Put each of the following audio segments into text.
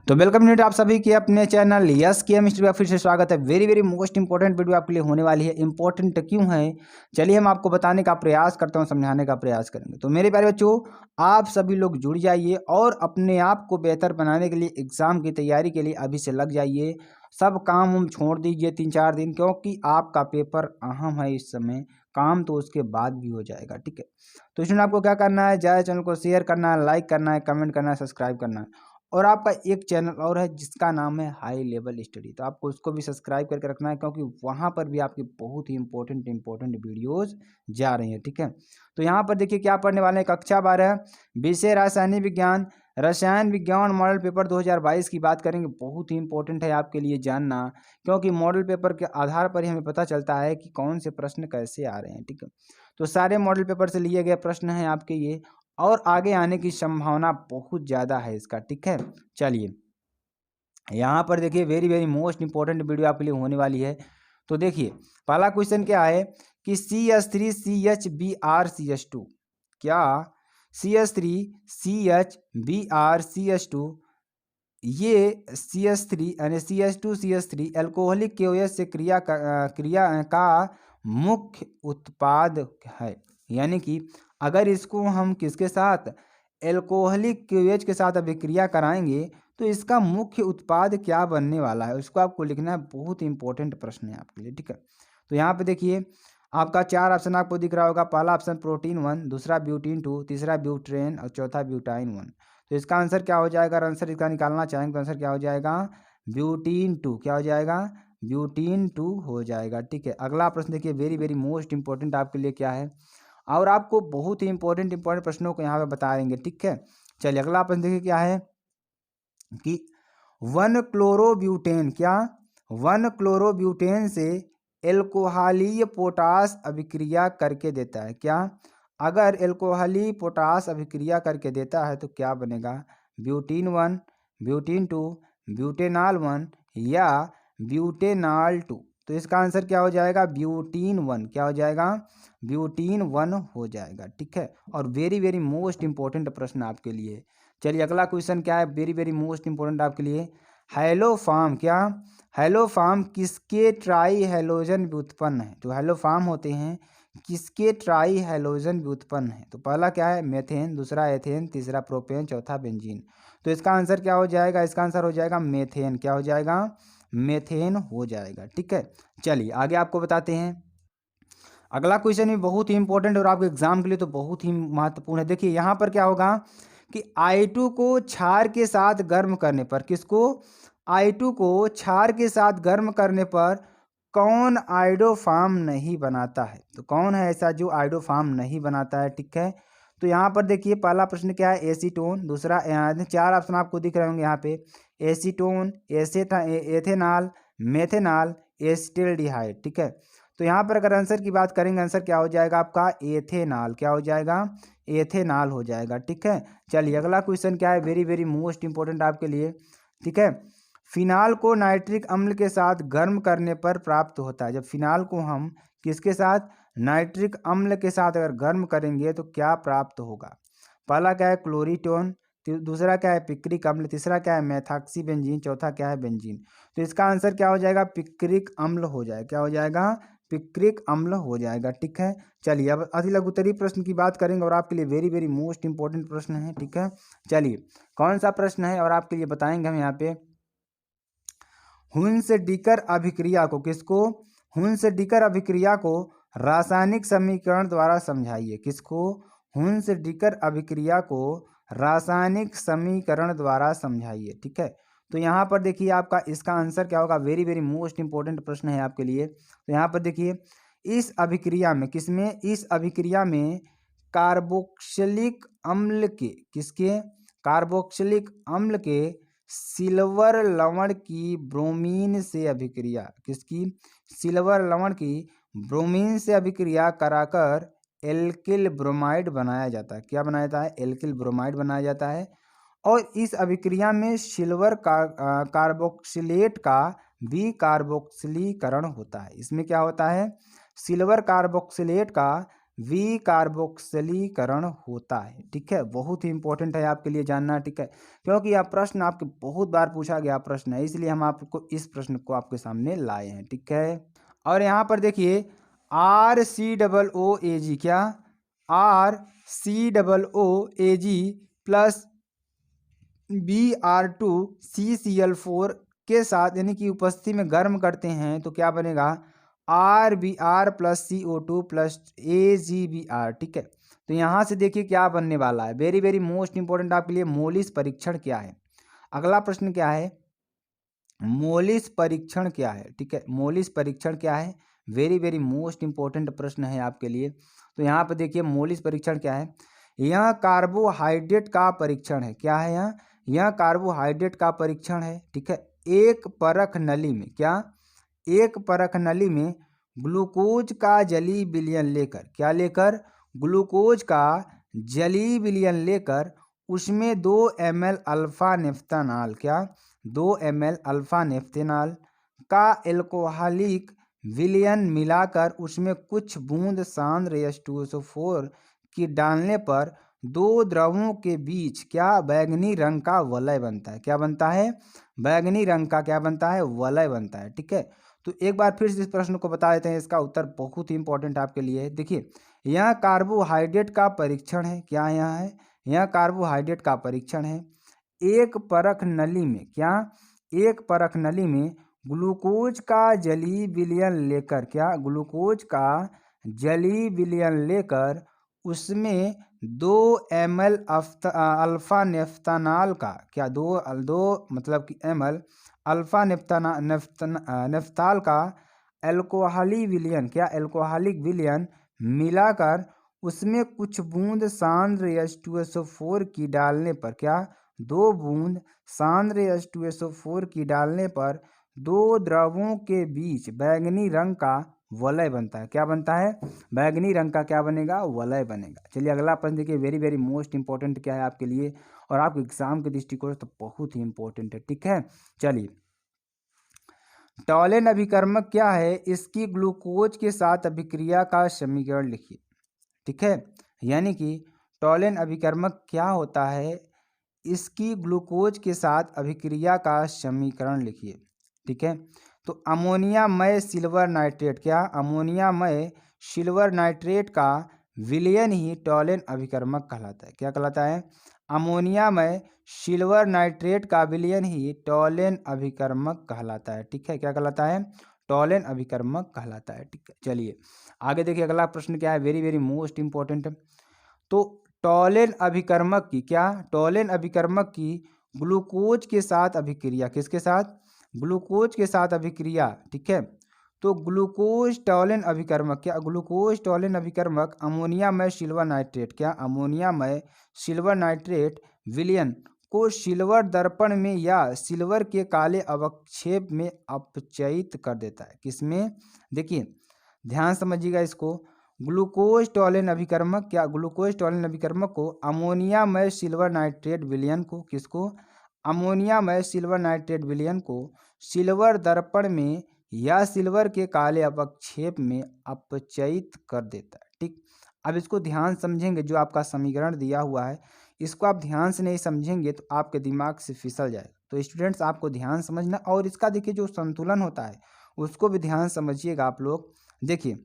तो welcome unit आप सभी के अपने चैनल यस केमिस्ट्री का फिर से स्वागत है। वेरी मोस्ट इंपॉर्टेंट वीडियो आपके लिए होने वाली है। इंपॉर्टेंट क्यों है, चलिए हम आपको बताने का प्रयास करता हूं, समझाने का प्रयास करेंगे। तो मेरे प्यारे बच्चों, आप सभी लोग जुड़ जाइए और अपने आप को बेहतर बनाने के लिए, एग्जाम की तैयारी के लिए अभी से लग जाइए। सब काम हम छोड़ दीजिए 3-4 दिन, क्योंकि आपका पेपर अहम है इस समय। काम तो उसके बाद भी हो जाएगा, ठीक है। तो इसमें आपको क्या करना है, ज़्यादा चैनल को शेयर करना है, लाइक करना है, कमेंट करना है, सब्सक्राइब करना है। और आपका एक चैनल और है जिसका नाम है हाई लेवल स्टडी, तो आपको उसको भी सब्सक्राइब करके रखना है, क्योंकि वहाँ पर भी आपकी बहुत ही इंपॉर्टेंट वीडियोस जा रही हैं, ठीक है। तो यहाँ पर देखिए क्या पढ़ने वाले हैं। कक्षा 12 विषय रासायनिक विज्ञान, रसायन विज्ञान मॉडल पेपर 2022 की बात करेंगे। बहुत ही इंपॉर्टेंट है आपके लिए जानना, क्योंकि मॉडल पेपर के आधार पर ही हमें पता चलता है कि कौन से प्रश्न कैसे आ रहे हैं, ठीक है। तो सारे मॉडल पेपर से लिए गए प्रश्न हैं आपके ये, और आगे आने की संभावना बहुत ज़्यादा है इसका, ठीक है। चलिए यहाँ पर देखिए वेरी मोस्ट इंपॉर्टेंट वीडियो आपके लिए होने वाली है। तो देखिए पहला क्वेश्चन क्या है कि CH3CHBrCH2, क्या CH3CHBrCH2 ये CH3 यानी CH2CH3 एल्कोहलिक के वजह से क्रिया का मुख्य उत्पाद है। यानी कि अगर इसको हम किसके साथ, एल्कोहलिक केओएच के साथ अभिक्रिया कराएंगे तो इसका मुख्य उत्पाद क्या बनने वाला है, उसको आपको लिखना है। बहुत इंपॉर्टेंट प्रश्न है आपके लिए, ठीक है। तो यहाँ पे देखिए आपका 4 ऑप्शन आपको दिख रहा होगा। पहला ऑप्शन प्रोटीन 1, दूसरा ब्यूटीन 2, तीसरा ब्यूट्रेन और चौथा ब्यूटाइन 1। तो इसका आंसर क्या हो जाएगा, आंसर इसका निकालना चाहेंगे तो आंसर क्या हो जाएगा, ब्यूटीन 2। क्या हो जाएगा, ब्यूटीन 2 हो जाएगा, ठीक है। अगला प्रश्न देखिए वेरी मोस्ट इंपॉर्टेंट आपके लिए क्या है, और आपको बहुत ही इंपॉर्टेंट प्रश्नों को यहाँ पे बताएंगे, ठीक है। चलिए अगला प्रश्न देखिए क्या है कि 1-क्लोरोब्यूटेन, क्या 1-क्लोरोब्यूटेन से एल्कोहलीय पोटास अभिक्रिया करके देता है। क्या, अगर एल्कोहलीय पोटास अभिक्रिया करके देता है तो क्या बनेगा, ब्यूटीन 1, ब्यूटीन 2, ब्यूटेनॉल 1 या ब्यूटेनॉल 2। तो इसका आंसर क्या हो जाएगा, ब्यूटीन 1। क्या हो जाएगा, ब्यूटीन 1 हो जाएगा, ठीक है। और वेरी मोस्ट इंपॉर्टेंट प्रश्न आपके लिए। चलिए अगला क्वेश्चन क्या है, वेरी मोस्ट इंपॉर्टेंट आपके लिए। हेलोफार्म, क्या हेलोफार्म किसके ट्राई हेलोजन व्युत्पन्न है। जो हेलोफार्म होते हैं किसके ट्राई हेलोजन व्युत्पन्न है। तो पहला क्या है, मेथेन, दूसरा एथेन, तीसरा प्रोपेन, चौथा बेंजीन। तो इसका आंसर क्या हो जाएगा, इसका आंसर हो जाएगा मेथेन। क्या हो जाएगा, मेथेन हो जाएगा, ठीक है। चलिए आगे आपको बताते हैं। अगला क्वेश्चन भी बहुत ही इंपॉर्टेंट और आपके एग्जाम के लिए तो बहुत ही महत्वपूर्ण है। देखिए यहाँ पर क्या होगा कि I2 को क्षार के साथ गर्म करने पर, किसको, I2 को क्षार के साथ गर्म करने पर कौन आइडोफार्म नहीं बनाता है। तो कौन है ऐसा जो आइडोफार्म नहीं बनाता है, ठीक है। तो यहाँ पर देखिए पहला प्रश्न क्या है, एसीटोन, दूसरा 4 ऑप्शन आपको दिख रहे होंगे यहाँ पे, एसीटोन, एथेनॉल, मेथेनॉल, एसिटिल्डिहाइड, ठीक है। तो यहाँ पर अगर आंसर की बात करेंगे, आंसर क्या हो जाएगा आपका, एथेनॉल। क्या हो जाएगा, एथेनॉल हो जाएगा, ठीक है। चलिए अगला क्वेश्चन क्या है, वेरी मोस्ट इंपॉर्टेंट आपके लिए, ठीक है। फिनाल को नाइट्रिक अम्ल के साथ गर्म करने पर प्राप्त होता है। जब फिनाल को हम किसके साथ, नाइट्रिक अम्ल के साथ अगर गर्म करेंगे तो क्या प्राप्त होगा। पहला क्या है, क्लोरीटोन, दूसरा क्या है, पिक्रिक अम्ल, तीसरा क्या है, मेथॉक्सी बेंजीन, चौथा क्या है, बेंजीन। तो इसका आंसर क्या हो जाएगा, पिक्रिक अम्ल हो जाएगा। क्या हो जाएगा, पिक्रिक अम्ल हो जाएगा, ठीक है। चलिए अब अति लघुत्तरीय प्रश्न की बात करेंगे और आपके लिए वेरी मोस्ट इंपॉर्टेंट प्रश्न है, ठीक है। चलिए कौन सा प्रश्न है और आपके लिए बताएंगे हम यहाँ पे। हुन्स-डिकर अभिक्रिया को, किसको, हुन्स-डिकर अभिक्रिया को रासायनिक समीकरण द्वारा समझाइए। किसको, हुन्स-डिकर अभिक्रिया को रासायनिक समीकरण द्वारा समझाइए, ठीक है। तो यहाँ पर देखिए आपका इसका आंसर क्या होगा, वेरी मोस्ट इंपॉर्टेंट प्रश्न है आपके लिए। तो यहाँ पर देखिए इस अभिक्रिया में, किसमें, इस अभिक्रिया में कार्बोक्सिलिक अम्ल के, किसके, कार्बोक्सिलिक अम्ल के सिल्वर लवण की ब्रोमीन से अभिक्रिया, किसकी, सिल्वर लवण की ब्रोमीन से अभिक्रिया कराकर एल्किल ब्रोमाइड बनाया जाता है। क्या बनाया जाता है, एल्किल ब्रोमाइड बनाया जाता है। और इस अभिक्रिया में सिल्वर कार्बोक्सिलेट का विकार्बोक्सिलीकरण होता है। इसमें क्या होता है, सिल्वर कार्बोक्सिलेट का विकार्बोक्सिलीकरण होता है। ठीक है, बहुत ही इंपॉर्टेंट है आपके लिए जानना। ठीक है, क्योंकि यह प्रश्न आपके बहुत बार पूछा गया प्रश्न है, इसलिए हम आपको इस प्रश्न को आपके सामने लाए हैं। ठीक है, और यहाँ पर देखिए RCOOAg, क्या RCOOAg प्लस Br2CCl4 के साथ यानी कि उपस्थिति में गर्म करते हैं तो क्या बनेगा RBr plus CO2 plus AgBr। ठीक है, तो यहाँ से देखिए क्या बनने वाला है, वेरी वेरी मोस्ट इंपॉर्टेंट आपके लिए, मोलिस परीक्षण क्या है। अगला प्रश्न क्या है, मोलिस परीक्षण क्या है। ठीक है, मोलिस परीक्षण क्या है, वेरी वेरी मोस्ट इंपॉर्टेंट प्रश्न है आपके लिए। तो यहाँ पर देखिए मोलिस परीक्षण क्या है, यह कार्बोहाइड्रेट का परीक्षण है। क्या है यह कार्बोहाइड्रेट का परीक्षण है। ठीक है, एक परख नली में, क्या एक परख नली में ग्लूकोज का जलीय विलयन लेकर, क्या लेकर, ग्लूकोज का जलीय विलयन लेकर उसमें 2 ml अल्फा नेफ्थेनॉल, क्या 2 ml अल्फा नेफ्थेनॉल का एल्कोहलिक विलयन मिलाकर उसमें कुछ बूंद सांद्र H2SO4 की डालने पर दो द्रवों के बीच क्या बैंगनी रंग का वलय बनता है। क्या बनता है, बैंगनी रंग का क्या बनता है, वलय बनता है। ठीक है, तो एक बार फिर से इस प्रश्न को बता देते हैं, इसका उत्तर बहुत ही इंपॉर्टेंट आपके लिए है। देखिए यह कार्बोहाइड्रेट का परीक्षण है। क्या यहाँ है, यह कार्बोहाइड्रेट का परीक्षण है। एक परख नली में, क्या एक परख नली में ग्लूकोज का जलीय विलयन लेकर, क्या ग्लूकोज का जलीय विलयन लेकर उसमें 2 ml अल्फा नेफ्थेनॉल का, क्या दो मतलब कि ml अल्फा नेफ्थाल का एल्कोहलिक विलयन, क्या एल्कोहलिक विलयन मिलाकर उसमें कुछ बूंद सांद्र H2SO4 की डालने पर, क्या 2 बूंद सांद्र H2SO4 की डालने पर दो द्रवों के बीच बैंगनी रंग का वलय बनता है। क्या बनता है, बैंगनी रंग का क्या बनेगा, वलय बनेगा। चलिए अगला प्रश्न देखिए, वेरी वेरी मोस्ट इंपॉर्टेंट क्या है आपके लिए और आपके एग्जाम के दृष्टिकोण से तो बहुत ही इंपॉर्टेंट है। ठीक है, चलिए टॉलेन अभिकर्मक क्या है, इसकी ग्लूकोज के साथ अभिक्रिया का समीकरण लिखिए। ठीक है, यानी कि टॉलेन अभिकर्मक क्या होता है, इसकी ग्लूकोज के साथ अभिक्रिया का समीकरण लिखिए। ठीक है, तो अमोनियामय सिल्वर नाइट्रेट, क्या अमोनियामय सिल्वर नाइट्रेट का विलयन ही टॉलेन अभिकर्मक कहलाता है। क्या कहलाता है, अमोनियामय सिल्वर नाइट्रेट का विलयन ही टॉलेन अभिकर्मक कहलाता है। ठीक है, क्या कहलाता है, टॉलेन अभिकर्मक कहलाता है। ठीक है, चलिए आगे देखिए अगला प्रश्न क्या है, वेरी वेरी मोस्ट इंपॉर्टेंट। तो टॉलेन अभिकर्मक की, क्या टॉलेन अभिकर्मक की ग्लूकोज के साथ अभिक्रिया, किसके साथ, ग्लूकोज के साथ अभिक्रिया। ठीक है, तो ग्लूकोज टॉलेन अभिकर्मक, क्या ग्लूकोज टॉलेन अभिकर्मक अमोनियामय सिल्वर नाइट्रेट, क्या अमोनियामय सिल्वर नाइट्रेट विलयन को सिल्वर दर्पण में या सिल्वर के काले अवक्षेप में अपचयित कर देता है। किसमें, देखिए ध्यान समझिएगा इसको, ग्लूकोज टॉलेन अभिकर्मक, क्या ग्लूकोज टॉलेन अभिकर्मक को अमोनियामय सिल्वर नाइट्रेट विलयन को, किसको, अमोनियामय सिल्वर नाइट्रेट विलयन को सिल्वर दर्पण में या सिल्वर के काले अवक्षेप में अपचयित कर देता है। ठीक, अब इसको ध्यान समझेंगे, जो आपका समीकरण दिया हुआ है इसको आप ध्यान से नहीं समझेंगे तो आपके दिमाग से फिसल जाएगा। तो स्टूडेंट्स आपको ध्यान समझना, और इसका देखिए जो संतुलन होता है उसको भी ध्यान समझिएगा आप लोग। देखिए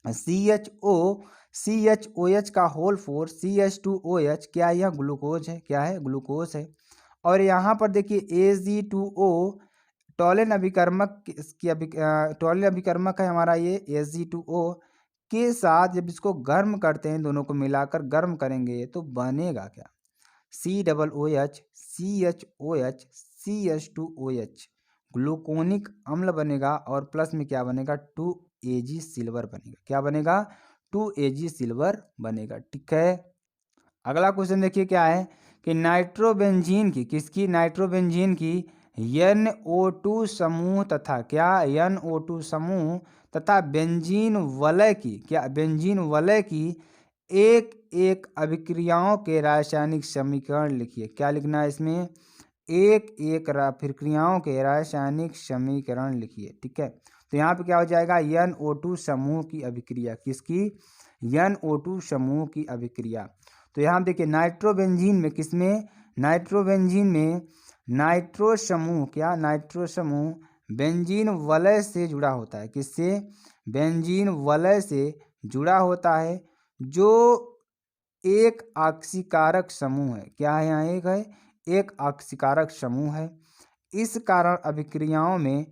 CHOH का होल 4 CH2OH, क्या यह ग्लूकोज है, क्या है, ग्लूकोज है। और यहाँ पर देखिए Ag2O टॉलेन अभिकर्मक की टॉलेन अभिकर्मक है हमारा ये Ag2O के साथ जब इसको गर्म करते हैं, दोनों को मिलाकर गर्म करेंगे तो बनेगा क्या, COOH CHOH CH2OH ग्लूकोनिक अम्ल बनेगा और प्लस में क्या बनेगा 2Ag सिल्वर बनेगा। क्या बनेगा, 2Ag सिल्वर बनेगा। ठीक है, अगला क्वेश्चन देखिए क्या है कि नाइट्रोबेंजीन की, किसकी, नाइट्रोबेंजीन की NO2 समूह तथा, क्या NO2 समूह तथा बेंजीन वलय की, क्या बेंजीन वलय की एक एक अभिक्रियाओं के रासायनिक समीकरण लिखिए। क्या लिखना है इसमें, एक एक प्रक्रियाओं के रासायनिक समीकरण लिखिए। ठीक है, तो यहाँ पे क्या हो जाएगा, NO2 समूह की अभिक्रिया, किसकी, NO2 समूह की अभिक्रिया। तो यहाँ देखिए नाइट्रोबेंजीन में, किसमें, नाइट्रोबेंजीन में नाइट्रो समूह, क्या, नाइट्रो समूह बेंजीन वलय से जुड़ा होता है। किससे, बेंजीन वलय से जुड़ा होता है, जो एक ऑक्सीकारक समूह है। क्या है, यहाँ एक है, एक ऑक्सीकारक समूह है। इस कारण अभिक्रियाओं में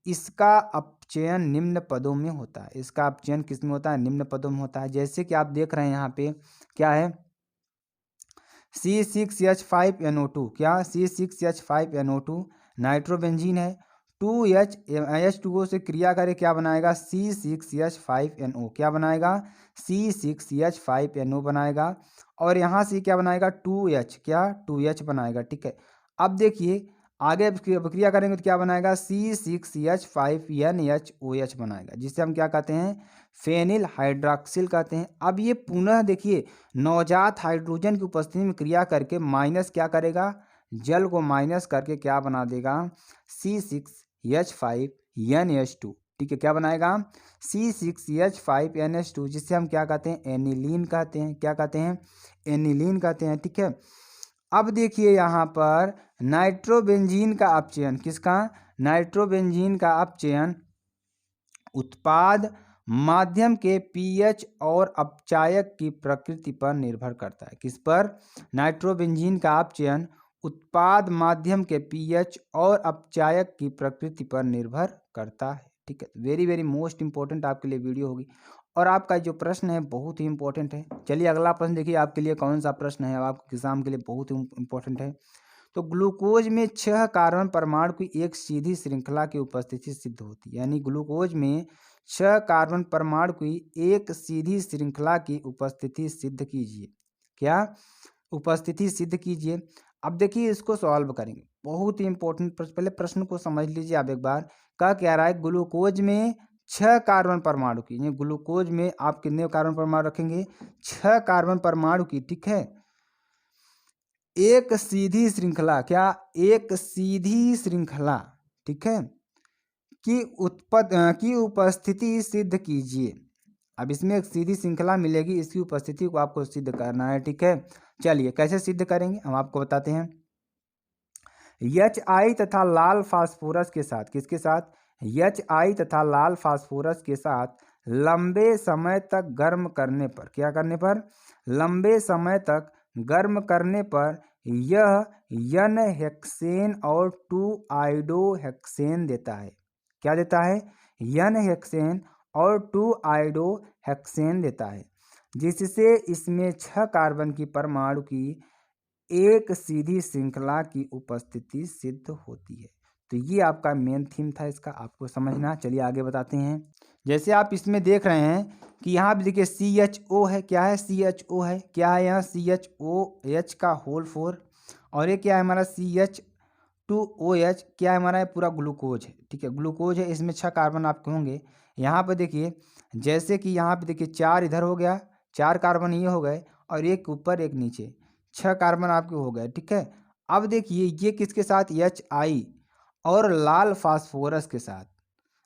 इसका अपचयन निम्न पदों में होता है। इसका अपचयन किस में होता है, निम्न पदों में होता है। जैसे कि आप देख रहे हैं यहाँ पे क्या है, C6H5NO2, क्या, C6H5NO2 नाइट्रोबेंजीन है। 2H2O से क्रिया करे क्या बनाएगा, C6H5NO, क्या बनाएगा, C6H5NO बनाएगा। और यहाँ से क्या बनाएगा, 2H, क्या, 2H बनाएगा। ठीक है, अब देखिए आगे अभिक्रिया करेंगे तो क्या बनाएगा, C6H5NHOH बनाएगा, जिसे हम क्या कहते हैं, फेनिल हाइड्रॉक्सिल कहते हैं। अब ये पुनः देखिए नवजात हाइड्रोजन की उपस्थिति में क्रिया करके माइनस क्या करेगा, जल को माइनस करके क्या बना देगा, C6H5NH2। ठीक है, क्या बनाएगा, C6H5NH2, जिससे हम क्या कहते हैं, एनिलीन कहते हैं। क्या कहते हैं, एनिलीन कहते हैं। ठीक है, अब देखिए यहाँ पर नाइट्रोबेंजीन का अपचयन, किसका, नाइट्रोबेंजीन का अपचयन उत्पाद माध्यम के पीएच और अपचायक की प्रकृति पर निर्भर करता है। किस पर, नाइट्रोबेंजीन का अपचयन उत्पाद माध्यम के पीएच और अपचायक की प्रकृति पर निर्भर करता है। ठीक है, वेरी वेरी मोस्ट इंपॉर्टेंट आपके लिए वीडियो होगी। और आपका जो प्रश्न है बहुत ही इंपॉर्टेंट है। चलिए अगला प्रश्न देखिए आपके लिए कौन सा प्रश्न है, अब आपके एग्जाम के लिए बहुत ही इंपॉर्टेंट है। तो ग्लूकोज में 6 कार्बन परमाणु की एक सीधी श्रृंखला की उपस्थिति सिद्ध होती है। यानी ग्लूकोज में 6 कार्बन परमाणु की एक सीधी श्रृंखला की उपस्थिति सिद्ध कीजिए। क्या, उपस्थिति सिद्ध कीजिए। अब देखिए इसको सॉल्व करेंगे, बहुत ही इंपॉर्टेंट प्रश्न। पहले प्रश्न को समझ लीजिए आप एक बार। क्या रहा है, ग्लूकोज में 6 कार्बन परमाणु की, ग्लूकोज में आप कितने कार्बन परमाणु रखेंगे, 6 कार्बन परमाणु की, ठीक है, एक सीधी श्रृंखला, क्या, एक सीधी श्रृंखला, ठीक है, की उपस्थिति सिद्ध कीजिए। अब इसमें एक सीधी श्रृंखला मिलेगी, इसकी उपस्थिति को आपको सिद्ध करना है। ठीक है, चलिए कैसे सिद्ध करेंगे हम आपको बताते हैं। HI तथा लाल फास्फोरस के साथ, किसके साथ, HI तथा लाल फास्फोरस के साथ लंबे समय तक गर्म करने पर, क्या करने पर, लंबे समय तक गर्म करने पर यह N-हेक्सेन और 2-आइडोहेक्सेन देता है। क्या देता है, N-हेक्सेन और 2-आइडोहेक्सेन देता है, जिससे इसमें 6 कार्बन की परमाणु की एक सीधी श्रृंखला की उपस्थिति सिद्ध होती है। तो ये आपका मेन थीम था, इसका आपको समझना। चलिए आगे बताते हैं। जैसे आप इसमें देख रहे हैं कि यहाँ भी देखिए CHO है, क्या है, CHO है, क्या है यहाँ, CHOH का होल 4, और ये क्या है हमारा CH2OH, क्या है हमारा, पूरा ग्लूकोज है। ठीक है, ग्लूकोज है, इसमें 6 कार्बन आपके होंगे। यहाँ पर देखिए जैसे कि यहाँ पे देखिए 4 इधर हो गया, 4 कार्बन ये हो गए, और एक ऊपर एक नीचे, 6 कार्बन आपके हो गए। ठीक है, अब देखिए ये किसके साथ, HI और लाल फास्फोरस के साथ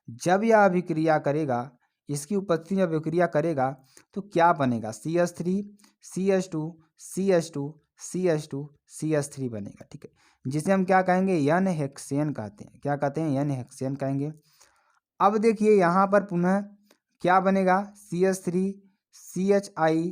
जब यह अभिक्रिया करेगा, इसकी उपस्थिति में अभिक्रिया करेगा तो क्या बनेगा, CH3 CH2 CH2 CH2 CH3 बनेगा। ठीक है, जिसे हम क्या कहेंगे, N-हेक्सेन कहते हैं। क्या कहते हैं, N-हेक्सेन कहेंगे। अब देखिए यहाँ पर पुनः क्या बनेगा, CH3 CHI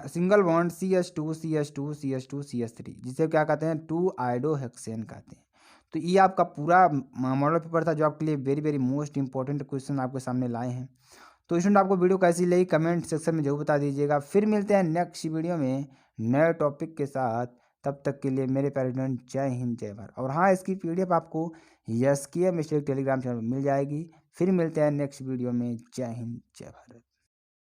single bond CH2 CH2 CH2 CH3, जिसे क्या कहते हैं, 2-आइडोहेक्सेन कहते हैं। तो ये आपका पूरा मॉडल पेपर था, जो आपके लिए very very most important question आपके सामने लाए हैं। तो स्टूडेंट आपको वीडियो कैसी लगी कमेंट सेक्शन में जरूर बता दीजिएगा। फिर मिलते हैं नेक्स्ट वीडियो में नए टॉपिक के साथ। तब तक के लिए मेरे प्यारे स्टूडेंट, जय हिंद जय भारत। और हाँ, इसकी PDF आपको SKM टेलीग्राम चैनल पर मिल जाएगी। फिर मिलते हैं नेक्स्ट वीडियो में। जय हिंद जय भारत।